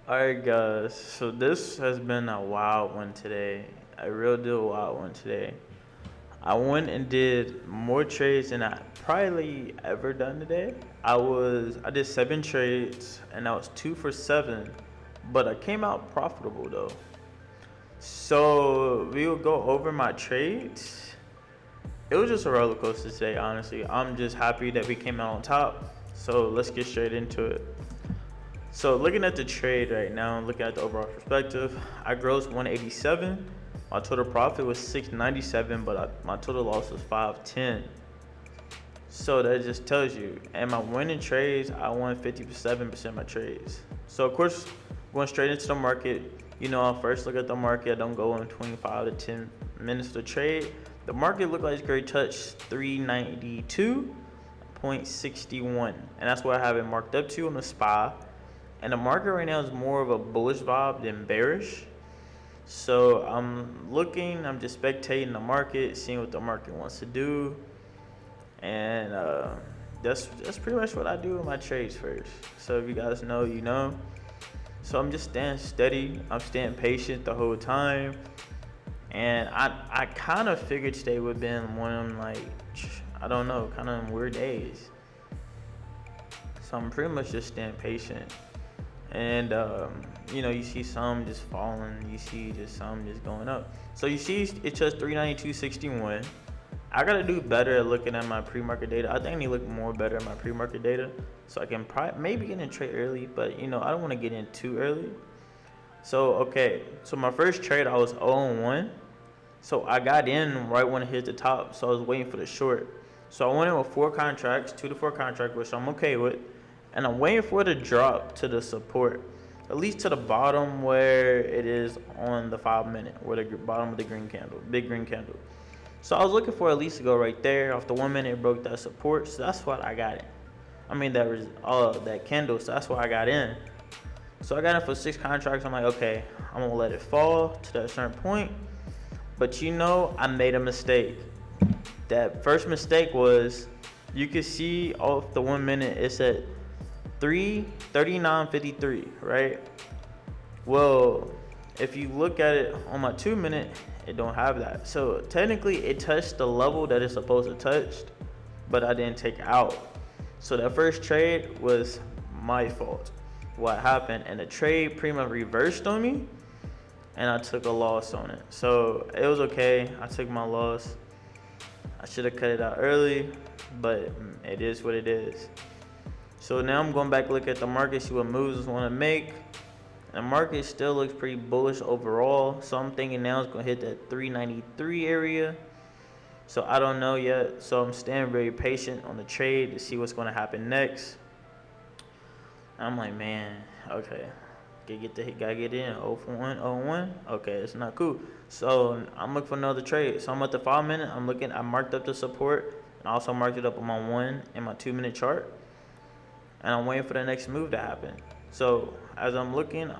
Alright guys, so this has been a wild one today. A real deal wild one today. I went and did more trades than I probably ever done today. I did 7 trades and I was 2 for 7, but I came out profitable though. So we will go over my trades. It was just a roller coaster today, honestly. I'm just happy that we came out on top. So let's get straight into it. So looking at the trade right now, looking at the overall perspective, I grossed 187. My total profit was 697, but my total loss was 510. So that just tells you. And my winning trades, I won 57% of my trades. So of course, going straight into the market, I'll first look at the market. I don't go in 25 to 10 minutes to trade. The market looked like it's great touch 392.61, and that's what I have it marked up to on the SPY. And the market right now is more of a bullish vibe than bearish. So I'm just spectating the market, seeing what the market wants to do. And that's pretty much what I do in my trades first. So if you guys know, you know. So I'm just staying steady. I'm staying patient the whole time. And I kind of figured today would have been one of them, kind of weird days. So I'm pretty much just staying patient. And you see some just falling, you see just some just going up. So you see it's just 392.61. I gotta do better at looking at my pre-market data. I think I need to look more better at my pre-market data so I can maybe get in trade early, but I don't want to get in too early. So my first trade I was 0-1. So I got in right when it hit the top, so I was waiting for the short. So I went in with 4 contracts, 2 to 4 contracts, which I'm okay with. And I'm waiting for it to drop to the support, at least to the bottom where it is on the 5-minute, where the bottom of the green candle, big green candle. So I was looking for at least to go right there. Off the 1 minute, it broke that support, so that's what I got in. That candle, so that's why I got in. So I got in for 6 contracts. I'm like, okay, I'm gonna let it fall to that certain point. But I made a mistake. That first mistake was, you can see off the 1 minute, it said 339.53, right? Well, if you look at it on my 2 minute, it don't have that. So technically it touched the level that it's supposed to touch, but I didn't take out. So that first trade was my fault. What happened, and the trade pretty much reversed on me, and I took a loss on it. So it was okay. I took my loss. I should have cut it out early, but it is what it is. So now I'm going back to look at the market, see what moves I want to make. The market still looks pretty bullish overall. So I'm thinking now it's going to hit that 393 area. So I don't know yet. So I'm staying very patient on the trade to see what's going to happen next. I'm like, man, okay. Gotta get in. 0-1. Okay, it's not cool. So I'm looking for another trade. So I'm at the 5 minute. I marked up the support. And I also marked it up on my 1 and my 2 minute chart. And I'm waiting for the next move to happen. So as I'm looking,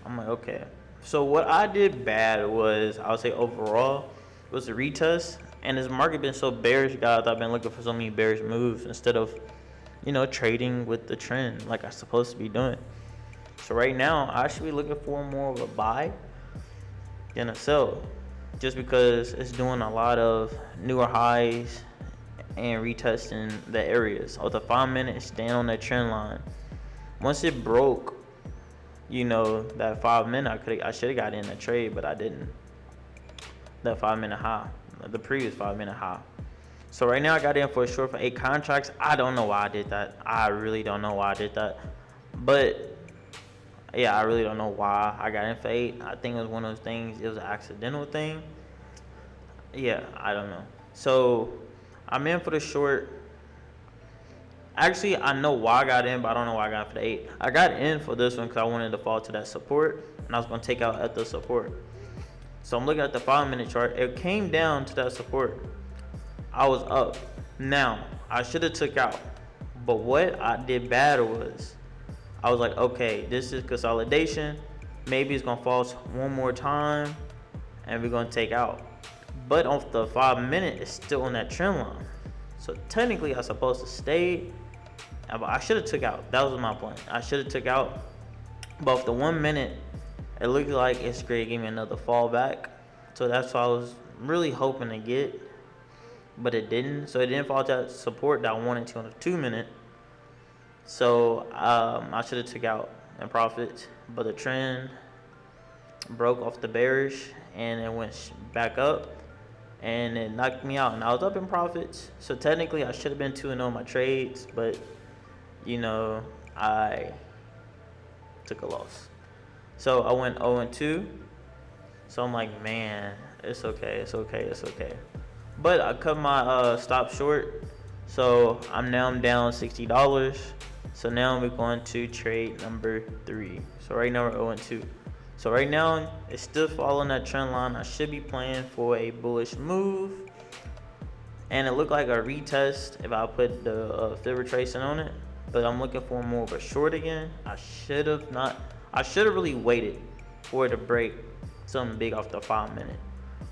I'm like, okay. So what I did bad was, I would say overall, was the retest. And this market been so bearish, guys. I've been looking for so many bearish moves instead of, trading with the trend like I'm supposed to be doing. So right now, I should be looking for more of a buy than a sell, just because it's doing a lot of newer highs and retesting the areas. Of the 5 minute, staying on that trend line. Once it broke, that 5 minute, I should have got in a trade, but I didn't. That 5 minute high, the previous 5 minute high. So right now I got in for a short for 8 contracts. I don't know why I did that. I really don't know why I did that. But yeah, I really don't know why I got in for 8. I think it was one of those things. It was an accidental thing. Yeah, I don't know. So I'm in for the short. Actually, I know why I got in, but I don't know why I got in for the 8. I got in for this one because I wanted to fall to that support, and I was going to take out at the support. So I'm looking at the 5 minute chart. It came down to that support. I was up. Now, I should have took out. But what I did bad was, I was like, okay, this is consolidation. Maybe it's going to fall one more time, and we're going to take out. But off the 5 minute, it's still on that trend line. So technically, I was supposed to stay. I should have took out. That was my plan. I should have took out. But after 1 minute, it looked like it's great to give me another fall back. So that's what I was really hoping to get, but it didn't. So it didn't fall to that support that I wanted to on the 2 minute. So I should have took out in profit, but the trend broke off the bearish and it went back up and it knocked me out, and I was up in profits. So technically I should have been 2-0 my trades, but I took a loss. So I went 0-2. So I'm like, man, it's okay. But I cut my stop short. So I'm down $60. So now we're going to trade number 3. So right now we're 0-2. So right now it's still following that trend line. I should be playing for a bullish move. And it looked like a retest if I put the fib retracement on it. But I'm looking for more of a short again. I should have really waited for it to break something big off the 5 minute.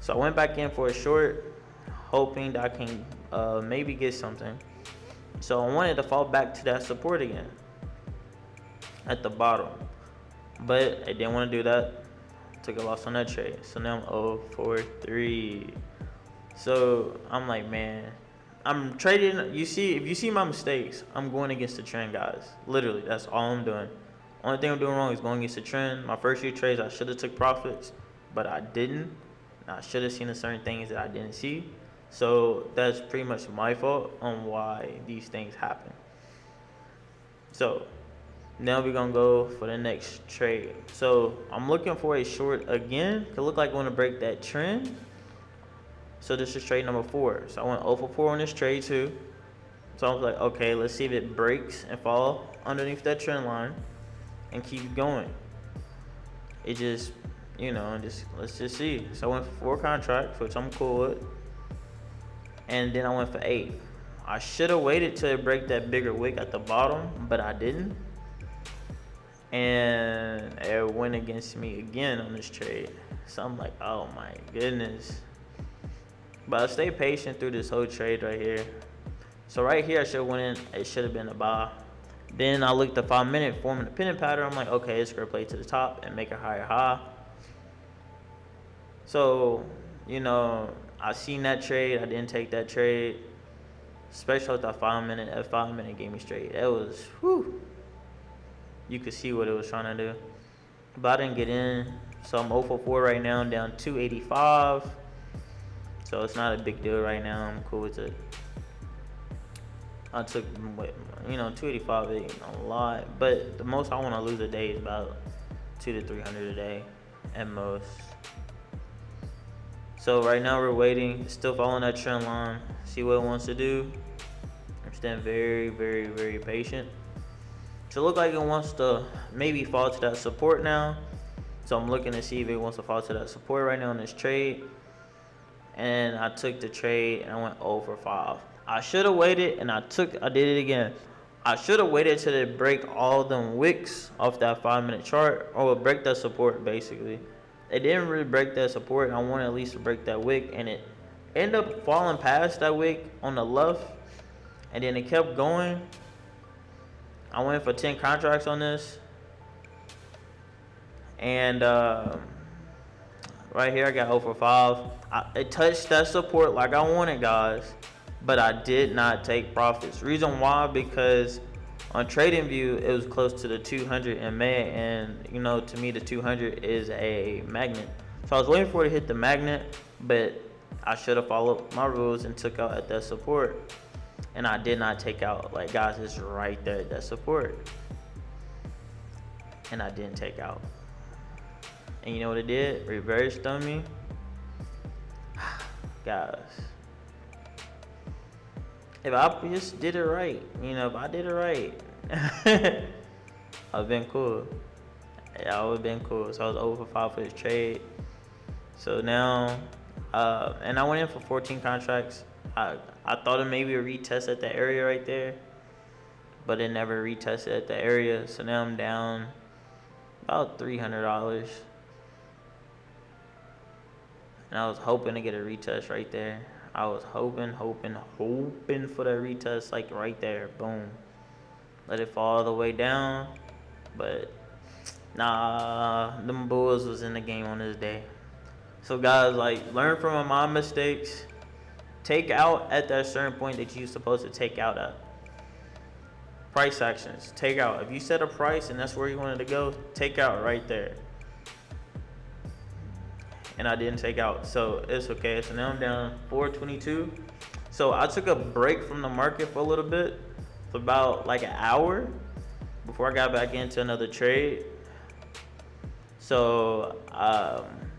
So I went back in for a short, hoping that I can maybe get something. So I wanted to fall back to that support again at the bottom, but I didn't want to do that. Took a loss on that trade. So now I'm 0-3. So I'm like, man, I'm trading. If you see my mistakes, I'm going against the trend, guys. Literally, that's all I'm doing. Only thing I'm doing wrong is going against the trend. My first few trades, I should have took profits, but I didn't. I should have seen the certain things that I didn't see. So that's pretty much my fault on why these things happen. So now we're going to go for the next trade. So I'm looking for a short again. It look like I want to break that trend. So this is trade number 4. So I went 0-4 on this trade too. So I was like, okay, let's see if it breaks and fall underneath that trend line and keep going. It just, let's just see. So I went for 4 contracts, which I'm cool with. And then I went for 8. I should have waited till it break that bigger wick at the bottom, but I didn't. And it went against me again on this trade. So I'm like, oh my goodness. But I stayed patient through this whole trade right here. So right here I should have went in. It should have been a buy. Then I looked at 5 minute forming a pennant pattern. I'm like, okay, it's gonna play to the top and make a higher high. So, I seen that trade. I didn't take that trade, especially with that 5 minute. That 5 minute gave me straight. That was, whew. You could see what it was trying to do, but I didn't get in. So I'm 0-4 right now. I'm down 285. So it's not a big deal right now. I'm cool with it. I took, 285 ain't a lot, but the most I want to lose a day is about 200 to 300 a day at most. So right now we're waiting, still following that trend line, see what it wants to do. I'm staying very, very, very patient. So it looks like it wants to maybe fall to that support now. So I'm looking to see if it wants to fall to that support right now in this trade. And I took the trade and I went 0-5. I should have waited and I did it again. I should have waited till it break all them wicks off that 5 minute chart, or break that support basically. It didn't really break that support, and I wanted at least to break that wick, and it ended up falling past that wick on the left, and then it kept going. I went for 10 contracts on this, and right here I got 0-5. It touched that support like I wanted, guys, but I did not take profits. Reason why, because on TradingView it was close to the 200 in May, and to me the 200 is a magnet. So I was waiting for it to hit the magnet, but I should have followed my rules and took out at that support, and I did not take out. Like, guys, it's right there at that support, and I didn't take out. And you know what it did? Reversed on me. Guys, if I just did it right, if I did it right, I've been cool. I would have been cool. So I was 0-5 for this trade. So now, and I went in for 14 contracts. I thought it maybe a retest at the area right there, but it never retested at the area. So now I'm down about $300. And I was hoping to get a retest right there. I was hoping for that retest, like right there. Boom. Let it fall all the way down. But Nah, them Bulls was in the game on this day. So guys, like, learn from my mistakes. Take out at that certain point that you're supposed to take out at. Price actions, take out. If you set a price and that's where you wanted to go, take out right there. And I didn't take out, so it's okay. So now I'm down 422. So I took a break from the market for a little bit, for about like an hour, before I got back into another trade. So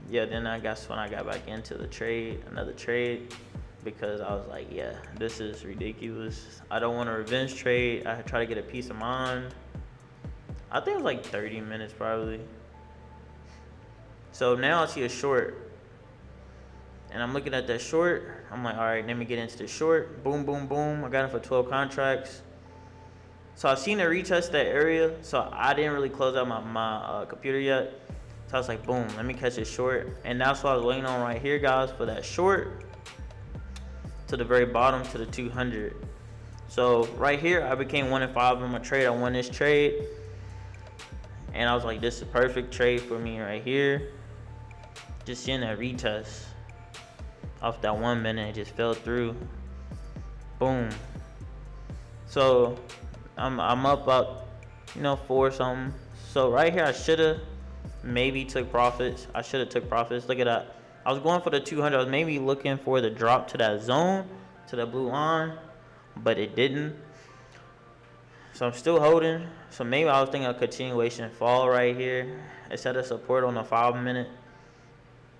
yeah, then I guess when I got back into the trade, another trade, because I was like, yeah, this is ridiculous. I don't want a revenge trade. I try to get a peace of mind. I think it was like 30 minutes probably. So now I see a short, and I'm looking at that short. I'm like, all right, let me get into the short. Boom, boom, boom. I got it for 12 contracts. So I've seen it retest that area. So I didn't really close out my computer yet. So I was like, boom, let me catch it short. And that's what I was waiting on right here, guys, for that short to the very bottom to the 200. So right here, I became 1-5 in my trade. I won this trade. And I was like, this is a perfect trade for me right here. Just seeing that retest off that 1 minute, it just fell through. Boom. So I'm up about, 4 something. So right here, I should have maybe took profits. I should have took profits. Look at that. I was going for the 200. I was maybe looking for the drop to that zone, to the blue line, but it didn't. So I'm still holding. So maybe I was thinking a continuation fall right here. It set a support on the 5 minute.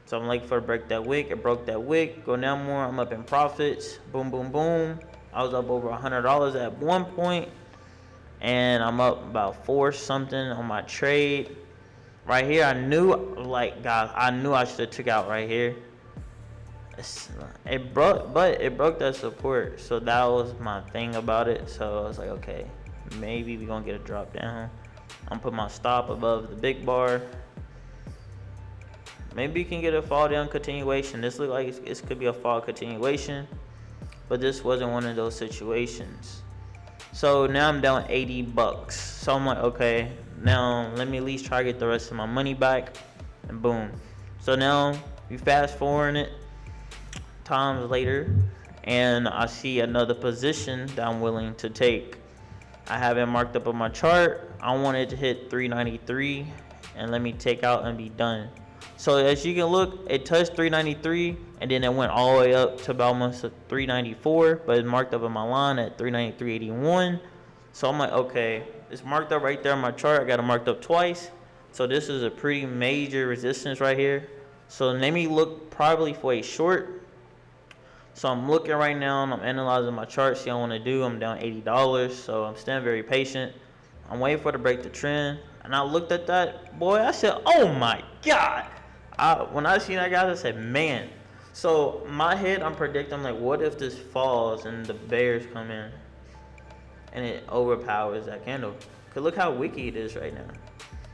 So I'm looking for to break that wick. It broke that wick. Go down more. I'm up in profits. Boom, boom, boom. I was up over $100 at one point, and I'm up about 4 something on my trade. Right here, I knew, guys, I knew I should have took out right here. It broke that support. So that was my thing about it. So I was like, okay, maybe we're gonna get a drop down. I'm putting my stop above the big bar. Maybe you can get a fall down continuation. This looked like it could be a fall continuation, but this wasn't one of those situations. So now I'm down $80. So I'm like, okay, now let me at least try to get the rest of my money back, and boom. So now you fast forward it times later, and I see another position that I'm willing to take. I have it marked up on my chart. I want it to hit 393, and let me take out and be done. So as you can look, it touched 393, and then it went all the way up to about almost 394, but it's marked up on my line at 393.81. So I'm like, okay, it's marked up right there on my chart. I got it marked up twice. So this is a pretty major resistance right here. So let me look probably for a short. So I'm looking right now, and I'm analyzing my chart, see what I want to do. I'm down $80, so I'm staying very patient. I'm waiting for it to break the trend. And I looked at that, boy, I said, oh my God. When I seen that, guys, I said, man. So my head, I'm predicting, like, what if this falls and the bears come in and it overpowers that candle? Because look how wicked it is right now.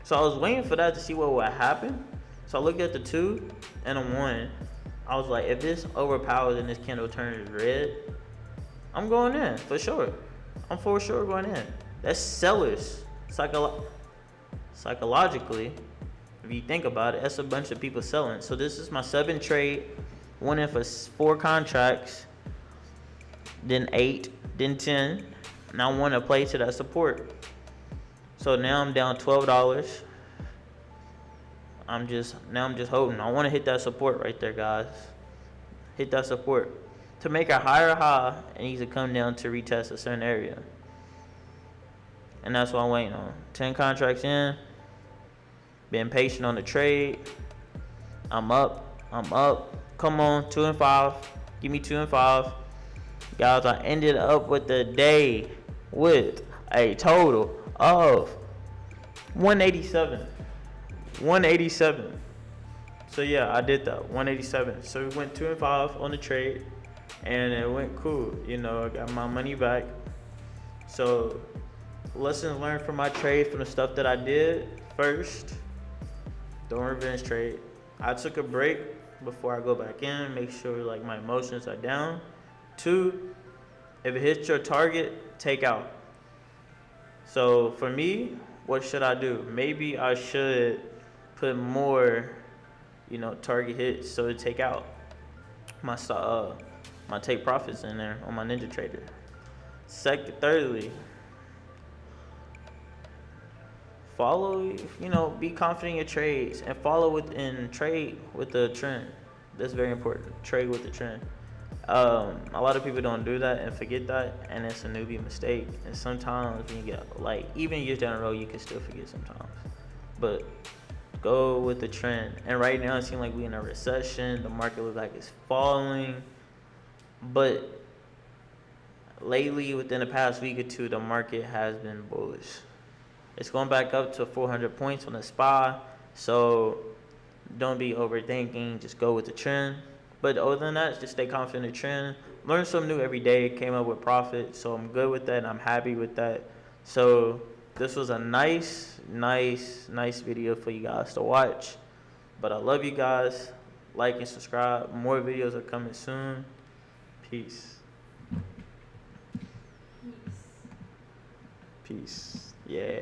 So I was waiting for that to see what would happen. So I looked at the 2 and a 1. I was like, if this overpowers and this candle turns red, I'm going in for sure. I'm for sure going in. That's sellers. Psychologically, if you think about it, that's a bunch of people selling. So this is my 7th trade. Went in for 4 contracts, then 8, then 10. And I want to play to that support. So now I'm down $12. I'm just holding. I want to hit that support right there, guys. Hit that support. To make a higher high, it needs to come down to retest a certain area. And that's what I'm waiting on. 10 contracts in. Been patient on the trade. I'm up. Come on, 2 and 5. Give me 2 and 5. Guys, I ended up with the day with a total of 187. 187. So yeah, I did that. 187. So we went 2 and 5 on the trade, and it went cool. I got my money back. So lessons learned from my trade, from the stuff that I did. First, don't revenge trade. I took a break before I go back in, make sure my emotions are down. 2, if it hits your target, take out. So for me, what should I do? Maybe I should put more, target hits so to take out my my take profits in there on my Ninja Trader. Thirdly, follow, be confident in your trades and follow within trade with the trend. That's very important. Trade with the trend. A lot of people don't do that and forget that, and it's a newbie mistake. And sometimes when you get even years down the road, you can still forget sometimes. But go with the trend. And right now it seems like we're in a recession. The market looks like it's falling, but lately, within the past week or two, the market has been bullish. It's going back up to 400 points on the SPY, so don't be overthinking. Just go with the trend. But other than that, just stay confident in the trend. Learn something new every day. Came up with profit, so I'm good with that, and I'm happy with that. So this was a nice video for you guys to watch. But I love you guys. Like and subscribe. More videos are coming soon. Peace. Peace. Yeah.